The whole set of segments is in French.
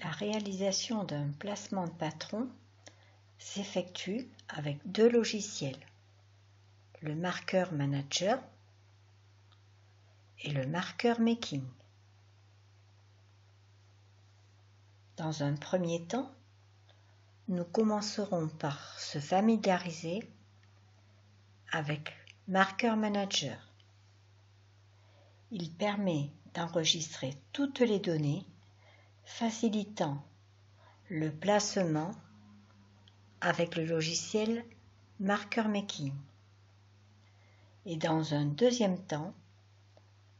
La réalisation d'un placement de patron s'effectue avec deux logiciels, le marqueur manager et le marqueur making. Dans un premier temps, nous commencerons par se familiariser avec Marqueur Manager. Il permet d'enregistrer toutes les données, facilitant le placement avec le logiciel Marqueur Making. Et dans un deuxième temps,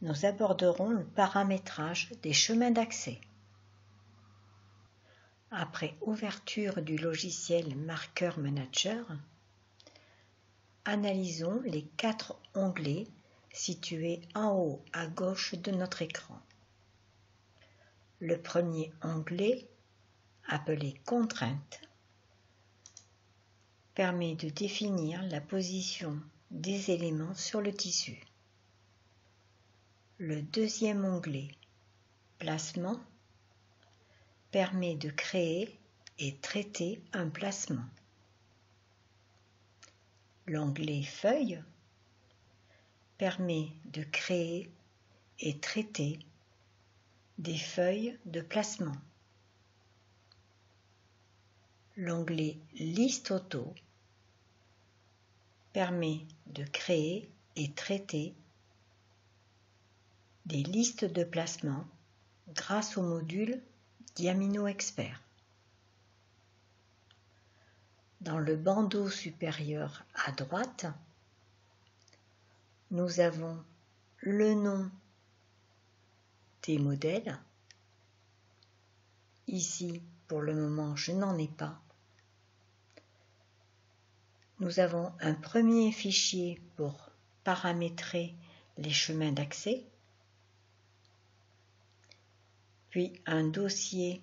nous aborderons le paramétrage des chemins d'accès. Après ouverture du logiciel Marqueur Manager, analysons les 4 onglets situés en haut à gauche de notre écran. Le premier onglet, appelé Contraintes, permet de définir la position des éléments sur le tissu. Le deuxième onglet, Placement, permet de créer et traiter un placement. L'onglet Feuilles permet de créer et traiter des feuilles de placement. L'onglet Liste auto permet de créer et traiter des listes de placement grâce au module Diamino Expert. Dans le bandeau supérieur à droite, nous avons le nom des modèles. Ici, pour le moment, je n'en ai pas. Nous avons un premier fichier pour paramétrer les chemins d'accès, puis un dossier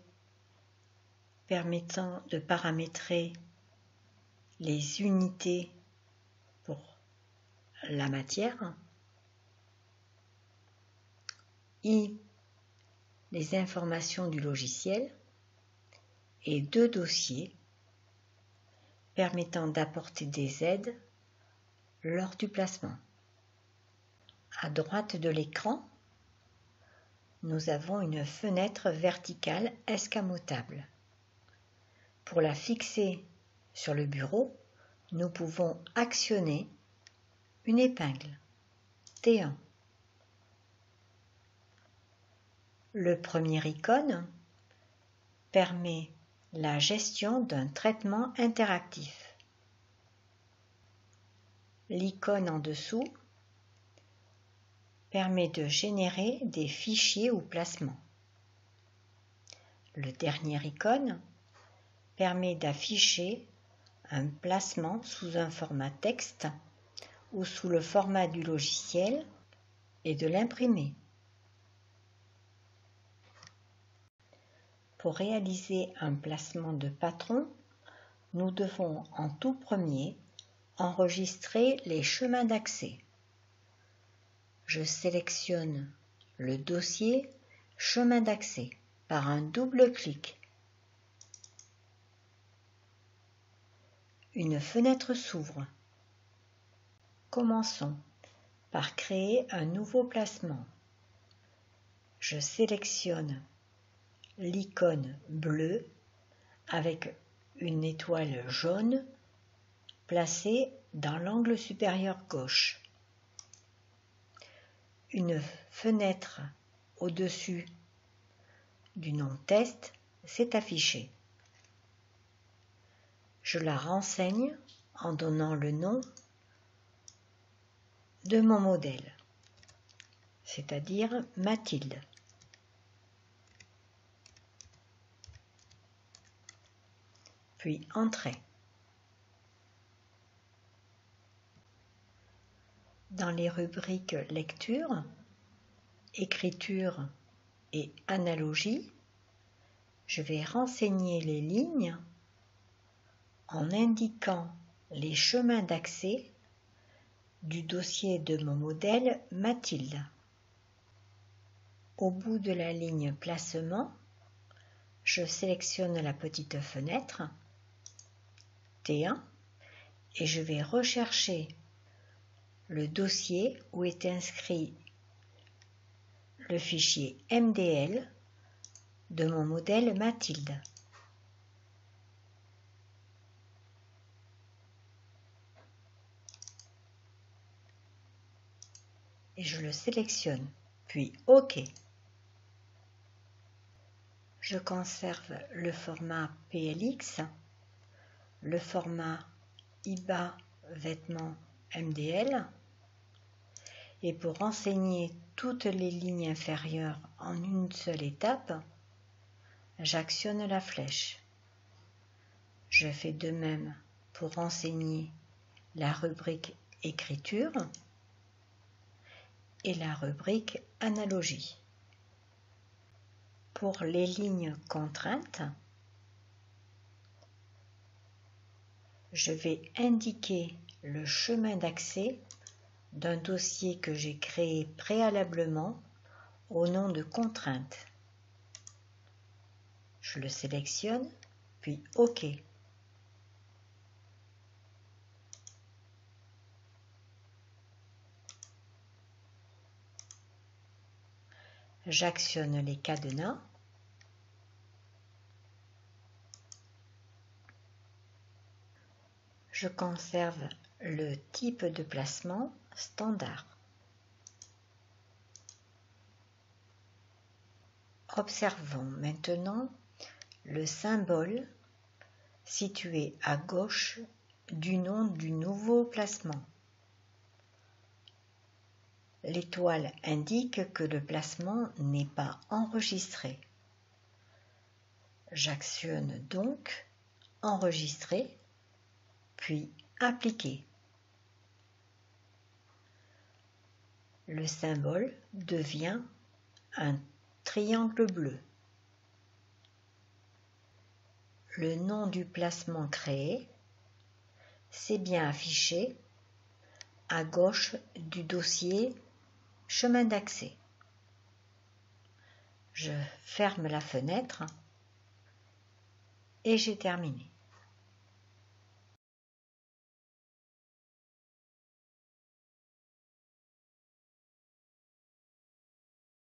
permettant de paramétrer les unités pour la matière, I, les informations du logiciel, et 2 dossiers permettant d'apporter des aides lors du placement. À droite de l'écran, nous avons une fenêtre verticale escamotable. Pour la fixer sur le bureau, nous pouvons actionner une épingle T1. Le premier icône permet la gestion d'un traitement interactif. L'icône en dessous permet de générer des fichiers ou placements. Le dernier icône permet d'afficher un placement sous un format texte ou sous le format du logiciel et de l'imprimer. Pour réaliser un placement de patron, nous devons en tout premier enregistrer les chemins d'accès. Je sélectionne le dossier chemin d'accès par un double clic. Une fenêtre s'ouvre. Commençons par créer un nouveau placement. Je sélectionne l'icône bleue avec une étoile jaune placée dans l'angle supérieur gauche. Une fenêtre au-dessus du nom test s'est affichée. Je la renseigne en donnant le nom de mon modèle, c'est-à-dire Mathilde. Puis Entrée. Dans les rubriques Lecture, Écriture et Analogie, je vais renseigner les lignes en indiquant les chemins d'accès du dossier de mon modèle Mathilde. Au bout de la ligne Placement, Je sélectionne la petite fenêtre T1 et je vais rechercher le dossier où est inscrit le fichier MDL de mon modèle Mathilde. Et je le sélectionne, puis OK. Je conserve le format PLX, le format IBA vêtements MDL, et pour renseigner toutes les lignes inférieures en une seule étape, j'actionne la flèche. Je fais de même pour renseigner la rubrique écriture et la rubrique analogie. Pour les lignes contraintes, je vais indiquer le chemin d'accès d'un dossier que j'ai créé préalablement au nom de contrainte. Je le sélectionne, puis OK. J'actionne les cadenas. Je conserve le type de placement standard. Observons maintenant le symbole situé à gauche du nom du nouveau placement. L'étoile indique que le placement n'est pas enregistré. J'actionne donc Enregistrer, puis Appliquer. Le symbole devient un triangle bleu. Le nom du placement créé s'est bien affiché à gauche du dossier Chemin d'accès. Je ferme la fenêtre et j'ai terminé.